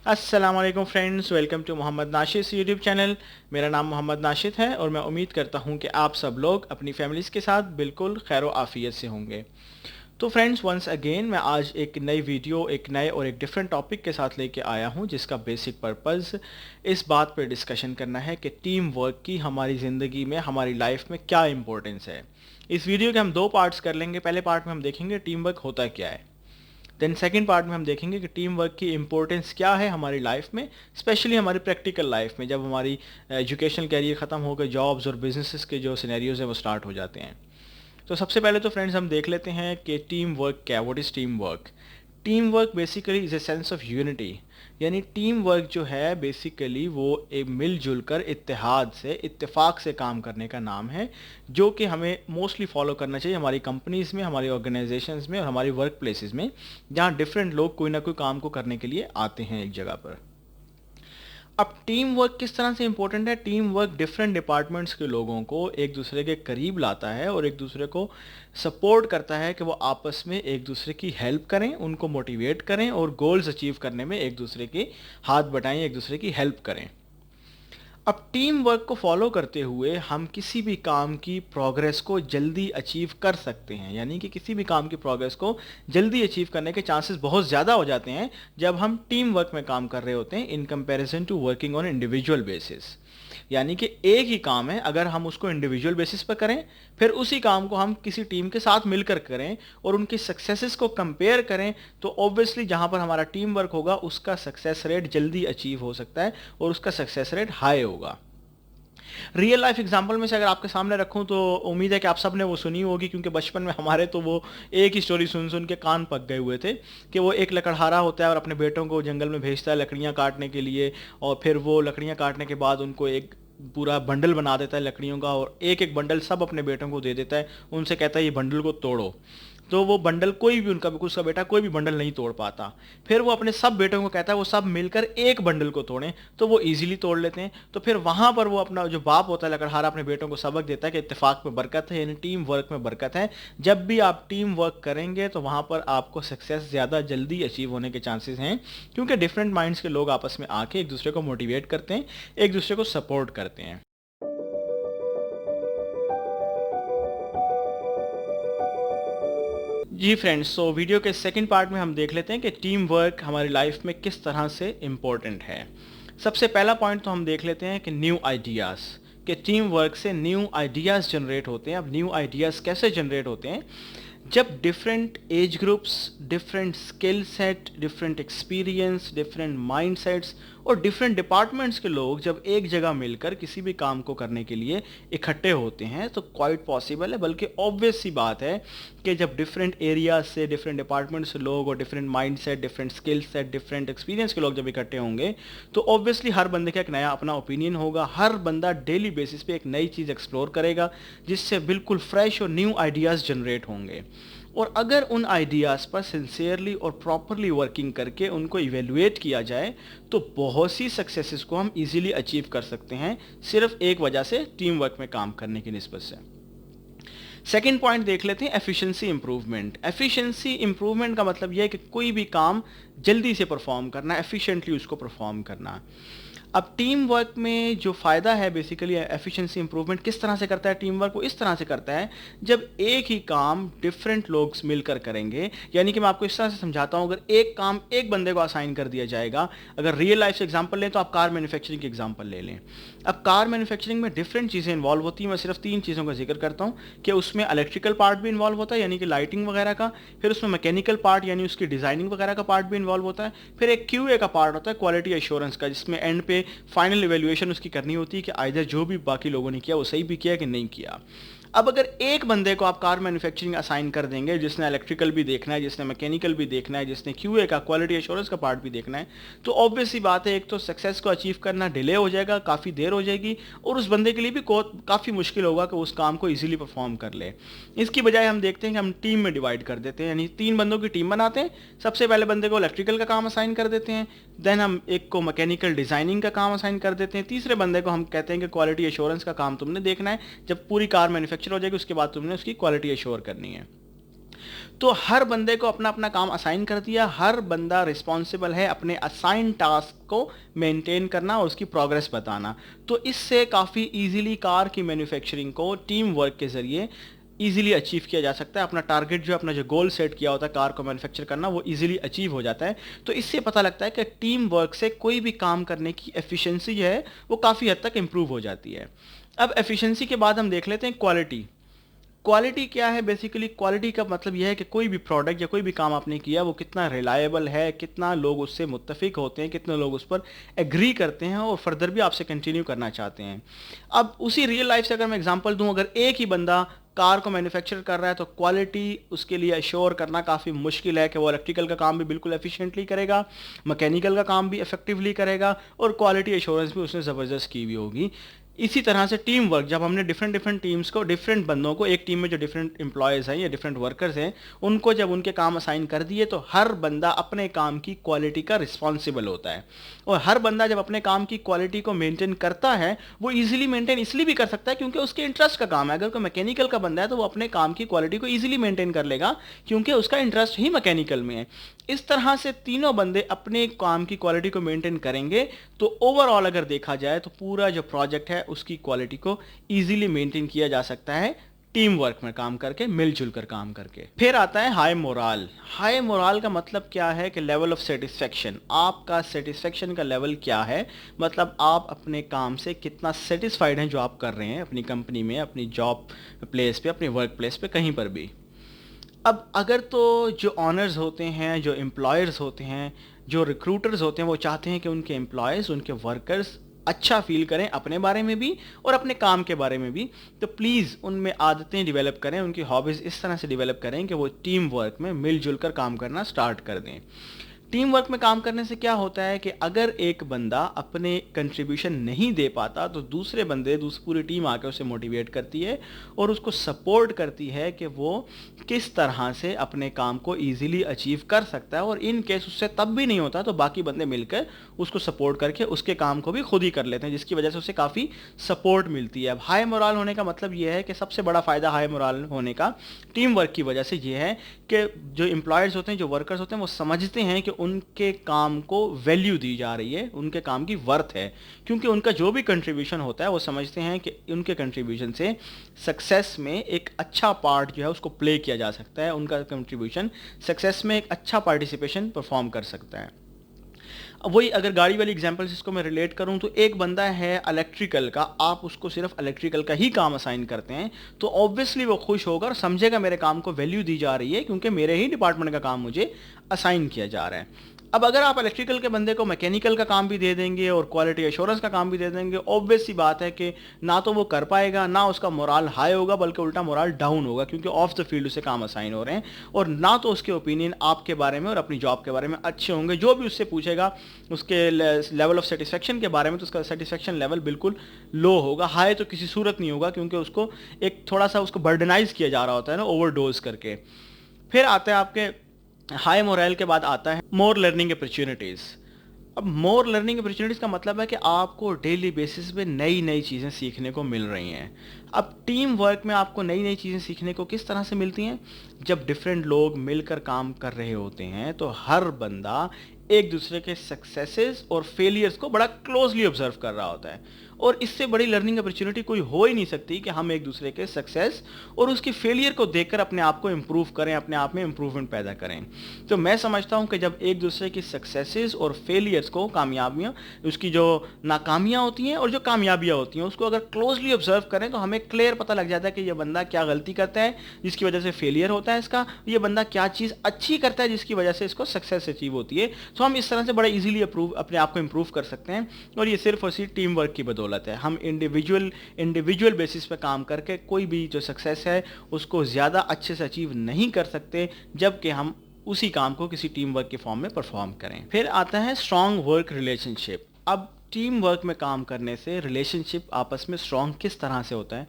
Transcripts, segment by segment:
अस्सलाम वालेकुम friends, welcome to Mohammed Nashid YouTube channel. मेरा नाम मोहम्मद नाशिद है और मैं उम्मीद करता हूं कि आप सब लोग अपनी फैमिलीज़ के साथ बिल्कुल खैर आफ़ियत से होंगे। तो फ्रेंड्स, वंस अगेन मैं आज एक नई वीडियो, एक नए और एक डिफरेंट टॉपिक के साथ लेके आया हूं, जिसका बेसिक पर्पस इस बात पर डिस्कशन करना है कि टीम वर्क की हमारी ज़िंदगी में, हमारी लाइफ में क्या इंपॉर्टेंस है। इस वीडियो के हम दो पार्ट्स कर लेंगे। पहले पार्ट में हम देखेंगे टीम वर्क होता क्या है। देन सेकेंड पार्ट में हम देखेंगे कि टीम वर्क की इंपॉर्टेंस क्या है हमारी लाइफ में, स्पेशली हमारी प्रैक्टिकल लाइफ में, जब हमारी एजुकेशनल कैरियर ख़त्म होकर जॉब्स और बिजनेसेस के जो सिनेरियोज हैं वो स्टार्ट हो जाते हैं। तो सबसे पहले तो फ्रेंड्स हम देख लेते हैं कि टीम वर्क क्या, what is team work. Team work basically is a sense of unity. यानी टीम वर्क जो है बेसिकली वो एक मिलजुल कर, इत्तेहाद से, इत्तेफाक से काम करने का नाम है, जो कि हमें मोस्टली फॉलो करना चाहिए हमारी कंपनीज़ में, हमारी ऑर्गेनाइजेशंस में और हमारी वर्क प्लेसेस में, जहाँ डिफरेंट लोग कोई ना कोई काम को करने के लिए आते हैं एक जगह पर। अब टीम वर्क किस तरह से इंपॉर्टेंट है? टीम वर्क डिफरेंट डिपार्टमेंट्स के लोगों को एक दूसरे के करीब लाता है और एक दूसरे को सपोर्ट करता है कि वो आपस में एक दूसरे की हेल्प करें, उनको मोटिवेट करें और गोल्स अचीव करने में एक दूसरे के हाथ बटाएं, एक दूसरे की हेल्प करें। अब टीम वर्क को फॉलो करते हुए हम किसी भी काम की प्रोग्रेस को जल्दी अचीव कर सकते हैं। यानी कि किसी भी काम की प्रोग्रेस को जल्दी अचीव करने के चांसेस बहुत ज़्यादा हो जाते हैं जब हम टीम वर्क में काम कर रहे होते हैं, in comparison to working on individual basis. यानी कि एक ही काम है, अगर हम उसको इंडिविजुअल बेसिस पर करें, फिर उसी काम को हम किसी टीम के साथ मिलकर करें और उनकी सक्सेसेस को कंपेयर करें, तो ऑब्वियसली जहां पर हमारा टीम वर्क होगा उसका सक्सेस रेट जल्दी अचीव हो सकता है और उसका सक्सेस रेट हाई होगा। रियल लाइफ एग्जांपल में से अगर आपके सामने रखूं तो उम्मीद है कि आप सब ने वो सुनी होगी, क्योंकि बचपन में हमारे तो वो एक ही स्टोरी सुन सुन के कान पक गए हुए थे कि वो एक लकड़हारा होता है और अपने बेटों को जंगल में भेजता है लकड़ियाँ काटने के लिए, और फिर वो लकड़ियाँ काटने के बाद उनको एक पूरा बंडल बना देता है लकड़ियों का और एक एक बंडल सब अपने बेटों को दे देता है। उनसे कहता है ये बंडल को तोड़ो। तो वो बंडल कोई भी, उनका उसका बेटा कोई भी बंडल नहीं तोड़ पाता। फिर वो अपने सब बेटों को कहता है वो सब मिलकर एक बंडल को तोड़ें, तो वो इजीली तोड़ लेते हैं। तो फिर वहां पर वो अपना जो बाप होता है लकड़हारा अपने बेटों को सबक देता है कि इत्तेफाक में बरकत है, यानी टीम वर्क में बरकत है। जब भी आप टीम वर्क करेंगे तो वहां पर आपको सक्सेस ज़्यादा जल्दी अचीव होने के चांसेस हैं, क्योंकि डिफरेंट माइंड्स के लोग आपस में आके एक दूसरे को मोटिवेट करते हैं, एक दूसरे को सपोर्ट करते हैं। जी फ्रेंड्स, सो वीडियो के सेकंड पार्ट में हम देख लेते हैं कि टीम वर्क हमारी लाइफ में किस तरह से इम्पोर्टेंट है। सबसे पहला पॉइंट तो हम देख लेते हैं कि न्यू आइडियाज़, कि टीम वर्क से न्यू आइडियाज़ जनरेट होते हैं। अब न्यू आइडियाज़ कैसे जनरेट होते हैं? जब different age groups, different skill set, different experience, different mind sets और डिफरेंट डिपार्टमेंट्स के लोग जब एक जगह मिलकर किसी भी काम को करने के लिए इकट्ठे होते हैं, तो क्वाइट पॉसिबल है, बल्कि ऑब्वियस सी बात है कि जब डिफरेंट एरियाज से, डिफरेंट डिपार्टमेंट से लोग और different mind set, different skill set, different experience के लोग जब इकट्ठे होंगे, तो ऑब्वियसली हर बंदे का एक नया अपना ओपिनियन होगा। हर बंदा डेली बेसिस पे एक नई चीज़ एक्सप्लोर करेगा, जिससे बिल्कुल फ्रेश और न्यू आइडियाज़ जनरेट होंगे। और अगर उन आइडियाज़ पर सिंसियरली और प्रॉपरली वर्किंग करके उनको इवेलुएट किया जाए, तो बहुत सी सक्सेसेस को हम इजीली अचीव कर सकते हैं, सिर्फ एक वजह से, टीम वर्क में काम करने की निस्बत से। सेकेंड पॉइंट देख लेते हैं, एफिशिएंसी इंप्रूवमेंट। एफिशिएंसी इंप्रूवमेंट का मतलब यह है कि कोई भी काम जल्दी से परफॉर्म करना, एफिशिएंटली उसको परफॉर्म करना। अब टीम वर्क में जो फ़ायदा है बेसिकली, एफिशिएंसी इंप्रूवमेंट किस तरह से करता है टीम वर्क? वो इस तरह से करता है जब एक ही काम डिफरेंट लोग मिलकर करेंगे। यानी कि मैं आपको इस तरह से समझाता हूँ, अगर एक काम एक बंदे को असाइन कर दिया जाएगा, अगर रियल लाइफ से एग्जांपल लें तो आप कार मैन्युफैक्चरिंग की एग्जांपल ले लें। अब कार मैन्युफैक्चरिंग में डिफरेंट चीज़ें इन्वॉल्व होती हैं। मैं सिर्फ 3 चीज़ों का जिक्र करता हूँ कि उसमें इलेक्ट्रिकल पार्ट भी इन्वॉल्व होता है, यानी कि लाइटिंग वगैरह का, फिर उसमें मैकेनिकल पार्ट यानी उसकी डिज़ाइनिंग वगैरह का पार्ट भी इन्वॉल्व होता है, फिर एक क्यूए का पार्ट होता है, क्वालिटी एश्योरेंस का, जिसमें एंड पे फाइनल इवेल्युएशन उसकी करनी होती है कि आइदर जो भी बाकी लोगों ने किया वो सही भी किया कि नहीं किया। अब अगर एक बंदे को आप कार मैन्युफैक्चरिंग असाइन कर देंगे, जिसने इलेक्ट्रिकल भी देखना है, जिसने मैकेनिकल भी देखना है, जिसने क्यूए का, क्वालिटी एश्योरेंस का पार्ट भी देखना है, तो ऑब्वियस सी बात है, एक तो सक्सेस को अचीव करना डिले हो जाएगा, काफ़ी देर हो जाएगी, और उस बंदे के लिए भी काफ़ी मुश्किल होगा कि उस काम को ईजिली परफॉर्म कर ले। इसकी बजाय हम देखते हैं कि हम टीम में डिवाइड कर देते हैं, यानी 3 बंदों की टीम बनाते हैं। सबसे पहले बंदे को इलेक्ट्रिकल का काम असाइन कर देते हैं, देन हम एक को मैकेनिकल डिज़ाइनिंग का काम असाइन कर देते हैं, तीसरे बंदे को हम कहते हैं कि क्वालिटी एश्योरेंस का काम तुमने देखना है, जब पूरी कार मैन्युफैक्चर हो जाएगी उसके बाद तुमने उसकी क्वालिटी एश्योर करनी है। तो हर बंदे को अपना अपना काम असाइन कर दिया, हर बंदा रिस्पॉन्सिबल है अपने असाइन टास्क को मेंटेन करना और उसकी प्रोग्रेस बताना। तो इससे काफ़ी इजीली कार की मैन्युफैक्चरिंग को टीम वर्क के ज़रिए इजीली अचीव किया जा सकता है। अपना टारगेट जो अपना जो गोल सेट किया होता है कार को मैन्युफैक्चर करना, वो इजीली अचीव हो जाता है। तो इससे पता लगता है कि टीम वर्क से कोई भी काम करने की एफिशिएंसी जो है वो काफ़ी हद तक इम्प्रूव हो जाती है। अब एफिशिएंसी के बाद हम देख लेते हैं क्वालिटी। क्वालिटी क्या है? बेसिकली क्वालिटी का मतलब यह है कि कोई भी प्रोडक्ट या कोई भी काम आपने किया वो कितना रिलायबल है, कितना लोग उससे मुत्तफिक होते हैं, कितने लोग उस पर एग्री करते हैं और फर्दर भी आपसे कंटिन्यू करना चाहते हैं। अब उसी रियल लाइफ से अगर मैं एग्जांपल दूं, अगर एक ही बंदा कार को मैन्युफैक्चर कर रहा है तो क्वालिटी उसके लिए अश्योर करना काफ़ी मुश्किल है कि वो इलेक्ट्रिकल का काम भी बिल्कुल एफिशिएंटली करेगा, मैकेनिकल का काम भी इफेक्टिवली करेगा और क्वालिटी एश्योरेंस भी उसने ज़बरदस्त की हुई होगी। इसी तरह से टीम वर्क, जब हमने डिफरेंट डिफरेंट टीम्स को, डिफरेंट बंदों को, एक टीम में जो डिफरेंट एम्प्लॉयज़ हैं या डिफरेंट वर्कर्स हैं, उनको जब उनके काम असाइन कर दिए तो हर बंदा अपने काम की क्वालिटी का रिस्पॉन्सिबल होता है। और हर बंदा जब अपने काम की क्वालिटी को मेंटेन करता है, वो इजीली मेंटेन इसलिए भी कर सकता है क्योंकि उसके इंटरेस्ट का काम है। अगर कोई मैकेनिकल का बंदा है तो वो अपने काम की क्वालिटी को इजीली मेंटेन कर लेगा क्योंकि उसका इंटरेस्ट ही मैकेनिकल में है। इस तरह से तीनों बंदे अपने काम की क्वालिटी को मेंटेन करेंगे तो ओवरऑल अगर देखा जाए तो पूरा जो प्रोजेक्ट है उसकी क्वालिटी को इजीली मेंटेन किया जा सकता है टीम वर्क में काम करके, मिलजुल कर काम करके। फिर आता है हाई मोराल। हाई मोराल का मतलब क्या है कि लेवल ऑफ सेटिस्फेक्शन। आपका सेटिस्फेक्शन का लेवल क्या है, मतलब आप अपने काम से कितना सेटिस्फाइड हैं जो आप कर रहे हैं अपनी कंपनी में, अपनी जॉब प्लेस पे, अपने वर्क प्लेस पे, कहीं पर भी। अब अगर तो जो ऑनर्स होते हैं, जो एम्प्लॉयर्स होते हैं, जो रिक्रूटर्स होते हैं, वो चाहते हैं कि उनके एम्प्लॉयज़, उनके वर्कर्स अच्छा फील करें अपने बारे में भी और अपने काम के बारे में भी, तो प्लीज़ उनमें आदतें डेवलप करें, उनकी हॉबीज़ इस तरह से डेवलप करें कि वो टीम वर्क में मिलजुल कर काम करना स्टार्ट कर दें। टीम वर्क में काम करने से क्या होता है कि अगर एक बंदा अपने कंट्रीब्यूशन नहीं दे पाता तो दूसरे बंदे, पूरी टीम आकर उसे मोटिवेट करती है और उसको सपोर्ट करती है कि वो किस तरह से अपने काम को इजीली अचीव कर सकता है। और इन केस उससे तब भी नहीं होता तो बाकी बंदे मिलकर उसको सपोर्ट करके उसके काम को भी खुद ही कर लेते हैं, जिसकी वजह से उसे काफ़ी सपोर्ट मिलती है। अब हाई मोरल होने का मतलब ये है कि सबसे बड़ा फ़ायदा हाई मोरल होने का टीम वर्क की वजह से ये है कि जो एम्प्लॉयर्स होते हैं, जो वर्कर्स होते हैं, वो समझते हैं कि उनके काम को वैल्यू दी जा रही है, उनके काम की वर्थ है, क्योंकि उनका जो भी कंट्रीब्यूशन होता है वो समझते हैं कि उनके कंट्रीब्यूशन से सक्सेस में एक अच्छा पार्ट जो है उसको प्ले किया जा सकता है, उनका कंट्रीब्यूशन सक्सेस में एक अच्छा पार्टिसिपेशन परफॉर्म कर सकता है। अब वही अगर गाड़ी वाली एग्जांपल से इसको मैं रिलेट करूं तो एक बंदा है इलेक्ट्रिकल का, आप उसको सिर्फ इलेक्ट्रिकल का ही काम असाइन करते हैं तो ऑब्वियसली वो खुश होगा और समझेगा मेरे काम को वैल्यू दी जा रही है क्योंकि मेरे ही डिपार्टमेंट का काम मुझे असाइन किया जा रहा है। अब अगर आप इलेक्ट्रिकल के बंदे को मैकेनिकल का काम भी दे देंगे और क्वालिटी एश्योरेंस का काम भी दे देंगे, ऑब्वियस सी बात है कि ना तो वो कर पाएगा, ना उसका मोराल हाई होगा, बल्कि उल्टा मोराल डाउन होगा क्योंकि ऑफ द फील्ड उसे काम असाइन हो रहे हैं, और ना तो उसके ओपिनियन आपके बारे में और अपनी जॉब के बारे में अच्छे होंगे। जो भी उससे पूछेगा उसके लेवल ऑफ सेटिस्फेक्शन के बारे में तो उसका सेटिस्फेक्शन लेवल बिल्कुल लो होगा, हाई तो किसी सूरत नहीं होगा क्योंकि उसको एक थोड़ा सा उसको बर्डनाइज किया जा रहा होता है ना, ओवरडोज करके। फिर आता है आपके हाई मोरल के बाद आता है मोर लर्निंग अपॉर्चुनिटीज़। अब मोर लर्निंग अपॉर्चुनिटीज़ का मतलब है कि आपको डेली बेसिस पे नई नई चीज़ें सीखने को मिल रही हैं। अब टीम वर्क में आपको नई नई चीज़ें सीखने को किस तरह से मिलती हैं? जब डिफरेंट लोग मिलकर काम कर रहे होते हैं तो हर बंदा एक दूसरे के सक्सेसेस और फेलियर्स को बड़ा क्लोजली ऑब्जर्व कर रहा होता है, और इससे बड़ी लर्निंग अपॉर्चुनिटी कोई हो ही नहीं सकती कि हम एक दूसरे के सक्सेस और उसकी फेलियर को देखकर अपने आप को इम्प्रूव करें, अपने आप में इम्प्रूवमेंट पैदा करें। तो मैं समझता हूं कि जब एक दूसरे की सक्सेसेस और फेलियर्स को, कामयाबियां, उसकी जो नाकामियां होती हैं और जो कामयाबियां होती हैं, उसको अगर क्लोजली ऑब्जर्व करें तो हमें क्लियर पता लग जाता है कि ये बंदा क्या गलती करता है जिसकी वजह से फेलियर होता है इसका, ये बंदा क्या चीज़ अच्छी करता है जिसकी वजह से इसको सक्सेस अचीव होती है। तो हम इस तरह से बड़ा इजीली अपने आप को इम्प्रूव कर सकते हैं, और ये सिर्फ और सिर्फ टीम वर्क की बदौलत है। हम इंडिविजुअल बेसिस पे काम करके कोई भी जो सक्सेस है उसको ज़्यादा अच्छे से अचीव नहीं कर सकते जबकि हम उसी काम को किसी टीम वर्क के फॉर्म में परफॉर्म करें। फिर आता है स्ट्रॉन्ग वर्क रिलेशनशिप। अब टीम वर्क में काम करने से रिलेशनशिप आपस में स्ट्रॉन्ग किस तरह से होता है?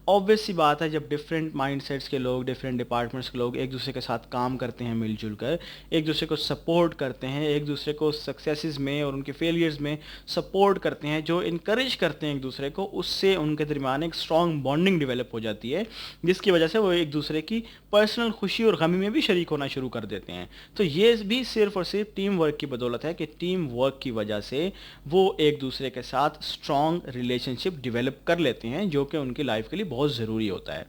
ऑब्वियस सी बात है, जब डिफरेंट माइंडसेट्स के लोग, डिफरेंट डिपार्टमेंट्स के लोग एक दूसरे के साथ काम करते हैं मिलजुल कर, एक दूसरे को सपोर्ट करते हैं, एक दूसरे को सक्सेसेस में और उनके फेलियर्स में सपोर्ट करते हैं, जो इनकरेज करते हैं एक दूसरे को, उससे उनके दरमियान एक स्ट्रॉन्ग बॉन्डिंग डेवलप हो जाती है, जिसकी वजह से वो एक दूसरे की पर्सनल खुशी और गमी में भी शरीक होना शुरू कर देते हैं। तो ये भी सिर्फ और सिर्फ टीम वर्क की बदौलत है कि टीम वर्क की वजह से वो एक दूसरे के साथ स्ट्रॉन्ग रिलेशनशिप डेवलप कर लेते हैं, जो कि उनकी लाइफ के लिए बहुत ज़रूरी होता है।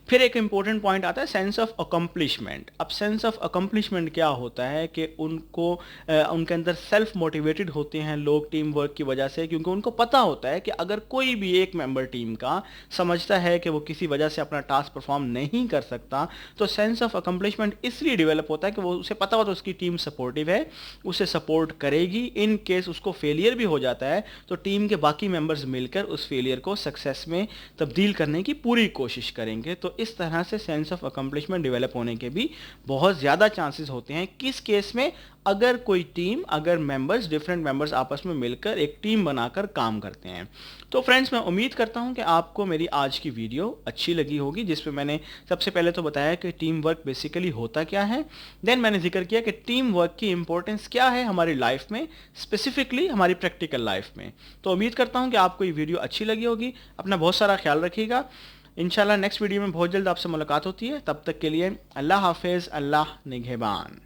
फिर एक इंपॉर्टेंट पॉइंट आता है सेंस ऑफ अकम्पलिशमेंट। अब सेंस ऑफ अकम्पलिशमेंट क्या होता है कि उनको उनके अंदर सेल्फ मोटिवेटेड होते हैं लोग टीम वर्क की वजह से, क्योंकि उनको पता होता है कि अगर कोई भी एक मेंबर टीम का समझता है कि वो किसी वजह से अपना टास्क परफॉर्म नहीं कर सकता, तो सेंस ऑफ अकम्पलिशमेंट इसलिए डेवलप होता है कि वो उसे पता होता है उसकी टीम सपोर्टिव है, उसे सपोर्ट करेगी। इन केस उसको फेलियर भी हो जाता है तो टीम के बाकी मेंबर्स मिलकर उस फेलियर को सक्सेस में तब्दील करने की पूरी कोशिश करेंगे। तो इस तरह से सेंस ऑफ अकम्पलिशमेंट डेवलप होने के भी बहुत ज़्यादा चांसेस होते हैं। किस केस में? अगर कोई टीम, अगर मेंबर्स, डिफरेंट मेंबर्स आपस में मिलकर एक टीम बनाकर काम करते हैं। तो फ्रेंड्स, मैं उम्मीद करता हूं कि आपको मेरी आज की वीडियो अच्छी लगी होगी, जिसमें मैंने सबसे पहले तो बताया कि टीम वर्क बेसिकली होता क्या है, देन मैंने जिक्र किया कि टीम वर्क की इंपॉर्टेंस क्या है हमारी लाइफ में, स्पेसिफिकली हमारी प्रैक्टिकल लाइफ में। तो उम्मीद करता हूं कि आपको ये वीडियो अच्छी लगी होगी। अपना बहुत सारा ख्याल रखिएगा। इंशाल्लाह नेक्स्ट वीडियो में बहुत जल्द आपसे मुलाकात होती है। तब तक के लिए अल्लाह हाफिज़, अल्लाह निगहबान।